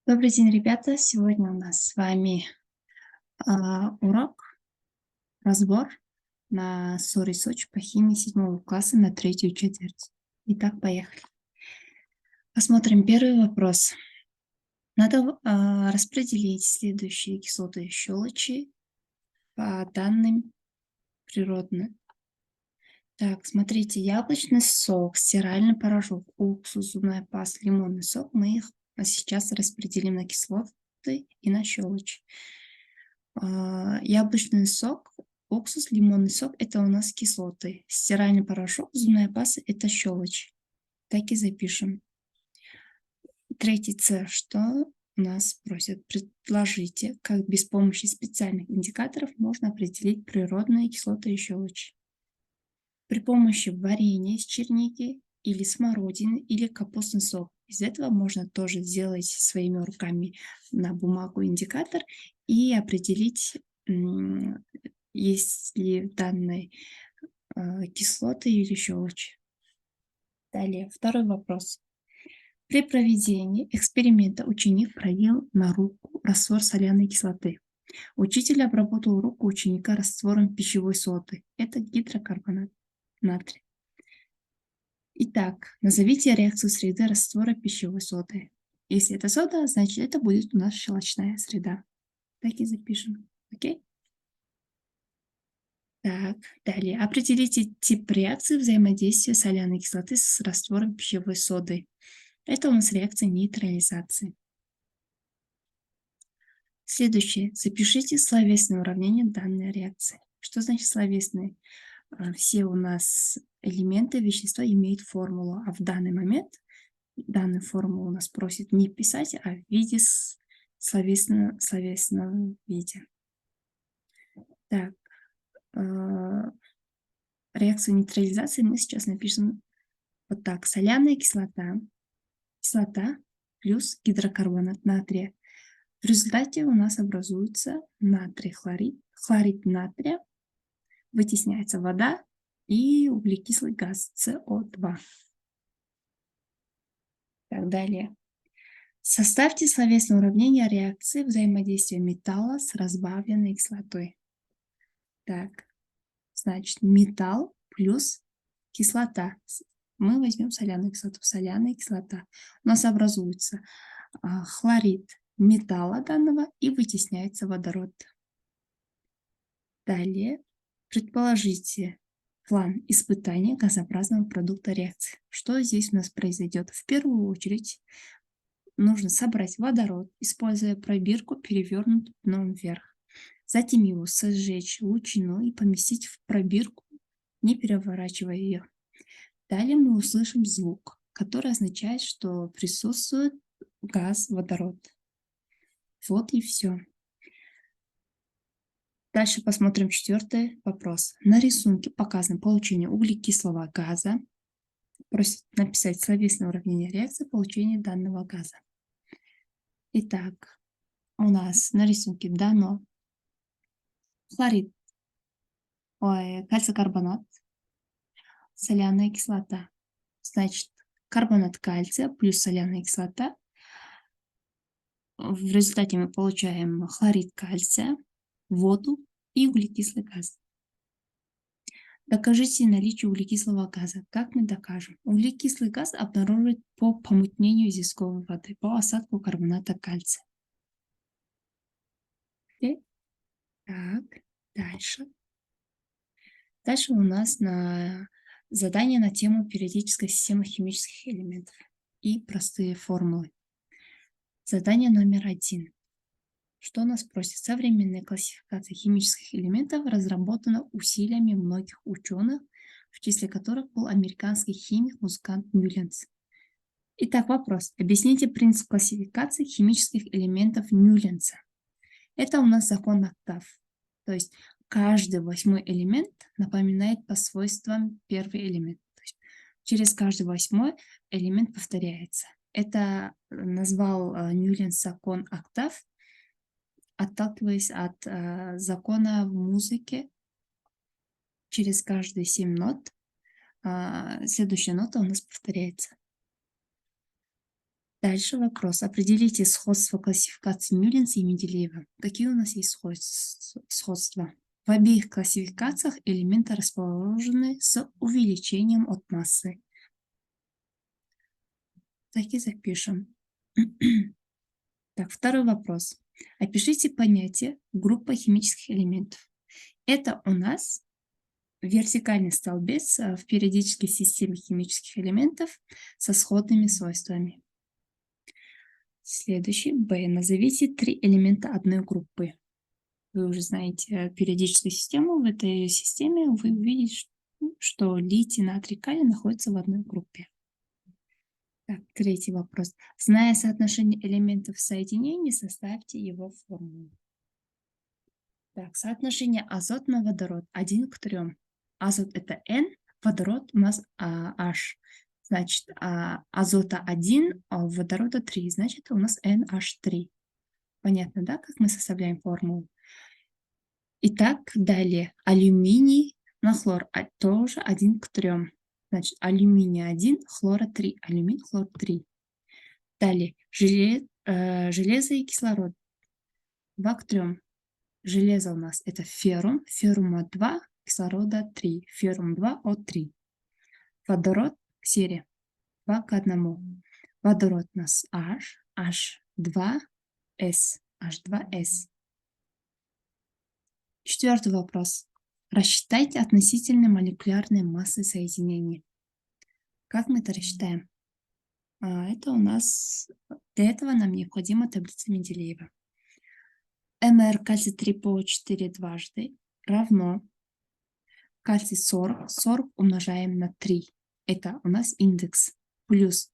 Добрый день, ребята! Сегодня у нас с вами урок, разбор на ссоре Сочи по химии 7 класса на третью четверть. Итак, поехали. Посмотрим первый вопрос. Надо распределить следующие кислоты и щелочи по данным природным. Так, смотрите, яблочный сок, стиральный порошок, уксус, зубная паста, лимонный сок. Мы их сейчас распределим на кислоты и на щелочь. Яблочный сок, уксус, лимонный сок — это у нас кислоты. Стиральный порошок, зубная паста — это щелочь. Так и запишем. Третий С. Что нас просят? Предложите, как без помощи специальных индикаторов можно определить природные кислоты и щелочь. При помощи варенья из черники или смородины или капустный сок. Из этого можно тоже сделать своими руками на бумагу индикатор и определить, есть ли в данной кислоты или щелочь. Далее, второй вопрос. При проведении эксперимента ученик пролил на руку раствор соляной кислоты. Учитель обработал руку ученика раствором пищевой соды. Это гидрокарбонат натрия. Итак, назовите реакцию среды раствора пищевой соды. Если это сода, значит это будет у нас щелочная среда. Так и запишем. Окей? Так, далее. Определите тип реакции взаимодействия соляной кислоты с раствором пищевой соды. Это у нас реакция нейтрализации. Следующее. Запишите словесное уравнение данной реакции. Что значит словесные? Все у нас элементы вещества имеют формулу, а в данный момент данную формулу у нас просят не писать, а в виде словесном виде. Так, реакцию нейтрализации мы сейчас напишем вот так. Соляная кислота плюс гидрокарбонат натрия. В результате у нас образуется натрий хлорид. Хлорид натрия, вытесняется вода и углекислый газ СО2. Так, далее. Составьте словесное уравнение реакции взаимодействия металла с разбавленной кислотой. Так, значит, металл плюс кислота. Мы возьмем соляную кислоту. Соляная кислота. У нас образуется хлорид металла данного и вытесняется водород. Далее предположите план испытания газообразного продукта реакции. Что здесь у нас произойдет? В первую очередь нужно собрать водород, используя пробирку, перевернутую дном вверх. Затем его сжечь лучиной и поместить в пробирку, не переворачивая ее. Далее мы услышим звук, который означает, что присутствует газ водород. Вот и все. Дальше посмотрим четвертый вопрос. На рисунке показано получение углекислого газа. Просят написать словесное уравнение реакции получения данного газа. Итак, у нас на рисунке дано кальций-карбонат, соляная кислота. Значит, карбонат кальция плюс соляная кислота. В результате мы получаем хлорид кальция, воду и углекислый газ. Докажите наличие углекислого газа. Как мы докажем? Углекислый газ обнаружит по помутнению известковой воды, по осадку карбоната кальция. Окей? Так, дальше. Дальше у нас задание на тему периодической системы химических элементов и простые формулы. Задание номер 1. Что нас просит? Современная классификация химических элементов разработана усилиями многих ученых, в числе которых был американский химик-музыкант Ньюленс. Итак, вопрос. Объясните принцип классификации химических элементов Ньюленса. Это у нас закон октав. То есть каждый 8-й элемент напоминает по свойствам первый элемент. То есть через каждый 8-й элемент повторяется. Это назвал Ньюленс закон октав, отталкиваясь от закона в музыке. Через каждые 7 нот следующая нота у нас повторяется. Дальше вопрос. Определите сходство классификации Мюлленса и Менделеева. Какие у нас есть сходства? В обеих классификациях элементы расположены с увеличением от массы. Так и запишем. Так, второй вопрос. Опишите понятие группа химических элементов. Это у нас вертикальный столбец в периодической системе химических элементов со сходными свойствами. Следующий. Б. Назовите 3 элемента одной группы. Вы уже знаете периодическую систему. В этой системе вы увидите, что литий, натрий, калий находятся в одной группе. Так, третий вопрос. Зная соотношение элементов соединений, составьте его формулу. Так, соотношение азот на водород 1 к 3. Азот это N, водород у нас H. Значит, азота 1, а водорода 3. Значит, у нас NH3. Понятно, да, как мы составляем формулу? Итак, далее. Алюминий на хлор тоже 1 к 3. Значит, алюминий 1, хлора 3. Алюмин, хлор 3. Далее. Железо и кислород 2 к 3. Железо у нас это феррум. Феррума 2, кислорода 3. Феррум 2, О3. Водород, серия 2 к 1. Водород у нас H, H2S. H2S. Четвертый вопрос. Рассчитайте относительно молекулярной массы соединений. Как мы это рассчитаем? Это у нас... Для этого нам необходима таблица Менделеева. МР кальций 3ПО4 дважды равно кальций 40. 40 умножаем на 3. Это у нас индекс. Плюс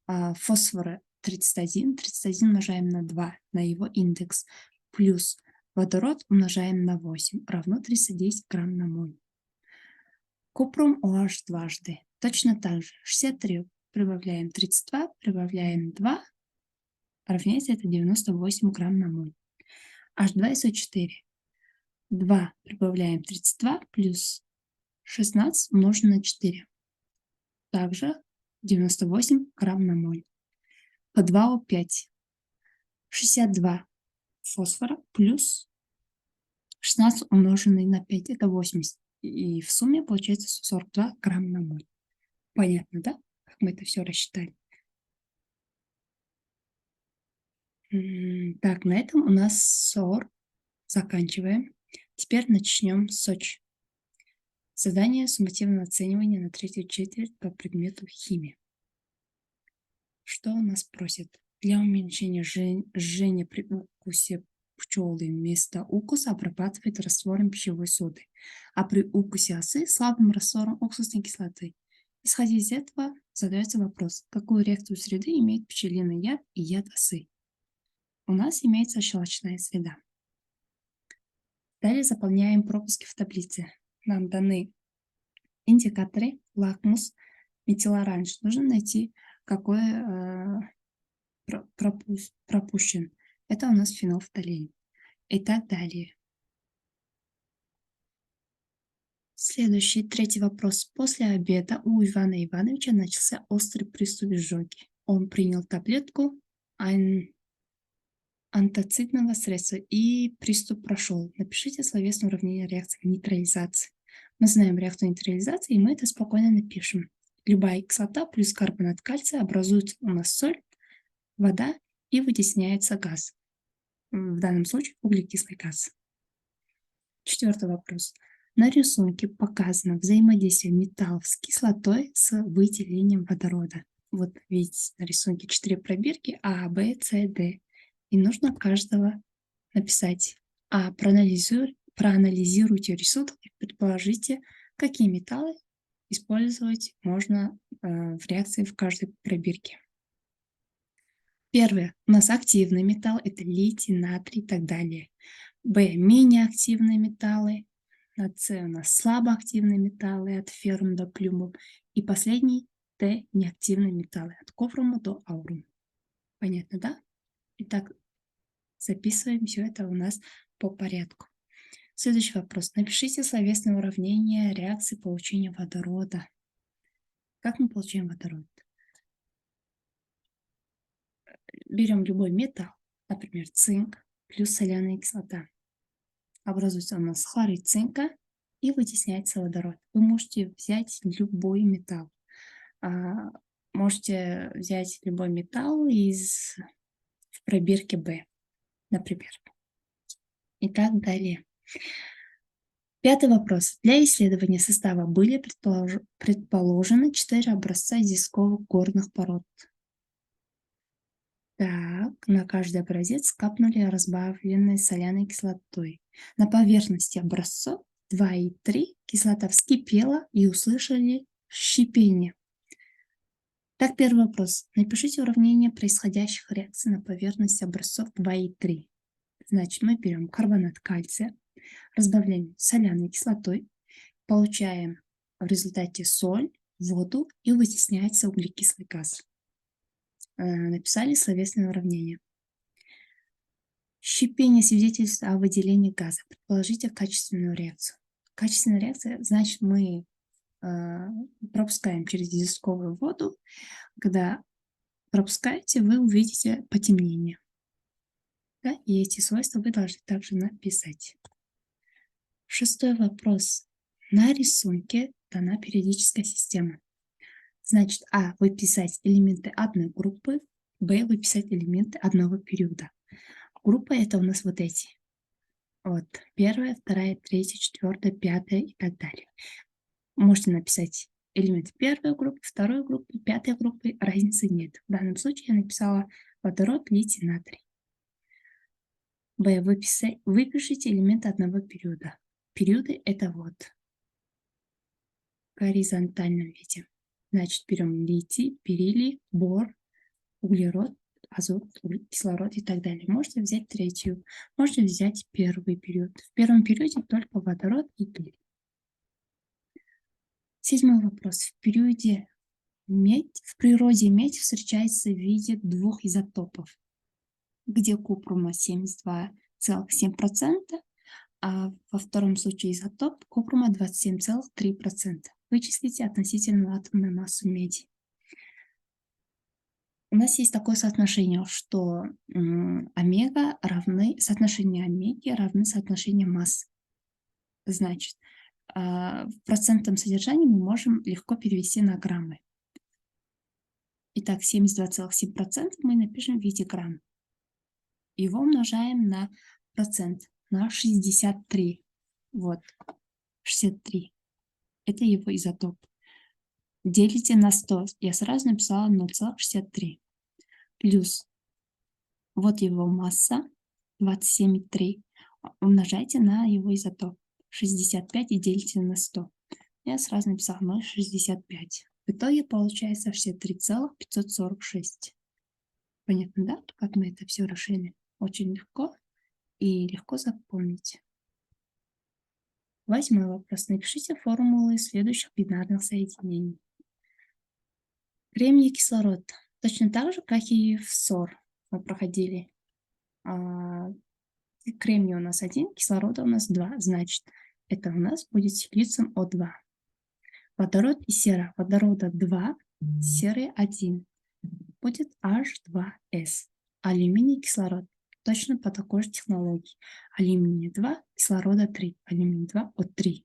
фосфора 31. 31 умножаем на 2, на его индекс. Плюс водород умножаем на 8, равно 310 грамм на моль. Купрум OH дважды. Точно так же. 63 прибавляем 32, прибавляем 2, равняется это 98 грамм на моль. H2SO4. 2 прибавляем 32 плюс 16 умножить на 4. Также 98 грамм на моль. По 2О5. 62 фосфора плюс 16 умноженный на 5. Это 80. И в сумме получается 42 грамм на моль. Понятно, да? Как мы это все рассчитали. Так, на этом у нас СОР. Заканчиваем. Теперь начнем с СОЧ. Задание суммативного оценивания на 3-ю четверть по предмету химия. Что у нас просит? Для уменьшения жжения при укусе пчелы вместо укуса обрабатывает раствором пищевой соды, а при укусе осы слабым раствором уксусной кислоты. Исходя из этого, задается вопрос, какую реакцию среды имеет пчелиный яд и яд осы. У нас имеется щелочная среда. Далее заполняем пропуски в таблице. Нам даны индикаторы, лакмус, метилоранж. Нужно найти, какой пропущен. Это у нас фенолфталин. И так далее. Следующий, третий вопрос. После обеда у Ивана Ивановича начался острый приступ изжоги. Он принял таблетку антацидного средства, и приступ прошел. Напишите словесное уравнение реакции нейтрализации. Мы знаем реакцию нейтрализации, и мы это спокойно напишем. Любая кислота плюс карбонат кальция образует у нас соль, вода и вытесняется газ. В данном случае углекислый газ. Четвертый вопрос. На рисунке показано взаимодействие металлов с кислотой с выделением водорода. Вот видите, на рисунке 4 пробирки А, Б, С, Д. И нужно каждого написать. Проанализируйте рисунок и предположите, какие металлы использовать можно в реакции в каждой пробирке. Первое. У нас активный металл. Это литий, натрий и так далее. Б. Менее активные металлы. На С у нас слабоактивные металлы от феррум до плюмбум. И последний Т. Неактивные металлы от коврума до аурума. Понятно, да? Итак, записываем все это у нас по порядку. Следующий вопрос. Напишите словесное уравнение реакции получения водорода. Как мы получаем водород? берем любой металл, например, цинк плюс соляная кислота. Образуется у нас хлорид цинка и вытесняется водород. Вы можете взять любой металл. А, Можете взять любой металл в пробирке B, например. И так далее. Пятый вопрос. Для исследования состава были предположены 4 образца известковых горных пород. Так, на каждый образец капнули разбавленной соляной кислотой. На поверхности образцов 2 и 3 кислота вскипела и услышали шипение. Так, первый вопрос. Напишите уравнение происходящих реакций на поверхности образцов 2 и 3. Значит, мы берем карбонат кальция, разбавляем соляной кислотой, получаем в результате соль, воду и вытесняется углекислый газ. Написали словесное уравнение. Шипение свидетельствует о выделении газа. Предположите качественную реакцию. Качественная реакция, значит, мы пропускаем через известковую воду. Когда пропускаете, вы увидите потемнение. Да? И эти свойства вы должны также написать. Шестой вопрос. На рисунке дана периодическая система. Значит, А. Выписать элементы одной группы. Б. Выписать элементы одного периода. Группа это у нас вот эти. Вот. Первая, вторая, третья, четвертая, пятая и так далее. Можете написать элементы первой группы, второй группы, пятой группы. Разницы нет. В данном случае я написала водород, литий, натрий. Б. Выпишите элементы одного периода. Периоды это вот в горизонтальном виде. Значит, берем литий, бериллий, бор, углерод, азот, кислород и так далее. Можете взять третью, можете взять первый период. В первом периоде только водород и гелий. Седьмой вопрос. В природе медь встречается в виде двух изотопов, где купрума 72,7%, а во втором случае изотоп купрума 27,3%. Вычислите относительную атомную массу меди. У нас есть такое соотношение, что соотношение омеги равны соотношению масс. Значит, в процентном содержании мы можем легко перевести на граммы. Итак, 72,7% мы напишем в виде грамм. Его умножаем на процент, на 63. Вот, 63. Это его изотоп. Делите на 100. Я сразу написала 0,63. Плюс вот его масса 27,3. Умножайте на его изотоп 65 и делите на 100. Я сразу написала 0,65. В итоге получается 63,546. Понятно, да? Как мы это все решили? Очень легко и легко запомнить. Восьмой вопрос. Напишите формулы следующих бинарных соединений. Кремний кислород. Точно так же, как и в СОР мы проходили. Кремний у нас 1, кислорода у нас 2. Значит, это у нас будет силициум О2. Водород и сера. Водорода 2, серы 1. Будет H2S. Алюминий, кислород. Точно по такой же технологии. Алюминий 2, кислорода 3. Алюминий 2, О3.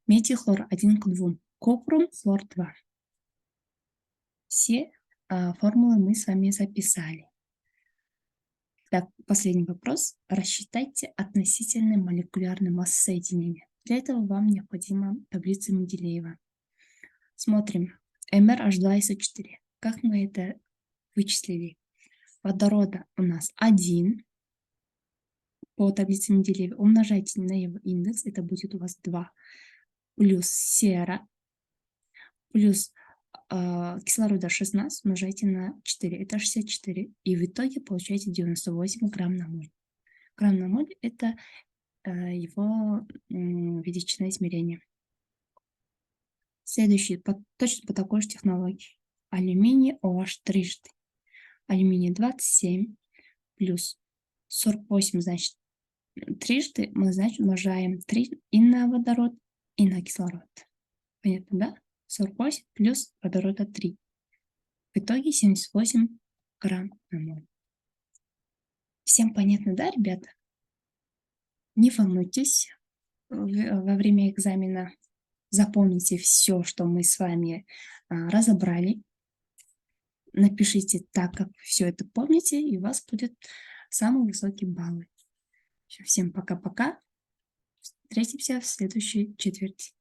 Медь и хлор 1 к 2. Купрум, хлор 2. Все формулы мы с вами записали. Так, последний вопрос. Рассчитайте относительные молекулярные массы соединения. Для этого вам необходима таблица Менделеева. Смотрим. MrH2SO4. Как мы это вычислили? Водорода у нас 1 по таблице Менделеева. Умножайте на его индекс. Это будет у вас 2. Плюс сера. Плюс кислорода 16 умножайте на 4. Это 64. И в итоге получаете 98 грамм на моль. Грамм на моль это его величина измерения. Следующий, точно по такой же технологии. Алюминий OH трижды. Алюминий 27 плюс 48, значит, трижды мы, значит, умножаем 3 и на водород, и на кислород. Понятно, да? 48 плюс водорода 3. В итоге 78 грамотному. Всем понятно, да, ребята? Не волнуйтесь во время экзамена. Запомните все, что мы с вами разобрали. Напишите так, как все это помните, и у вас будет самый высокий балл. Всем пока-пока. Встретимся в следующей четверти.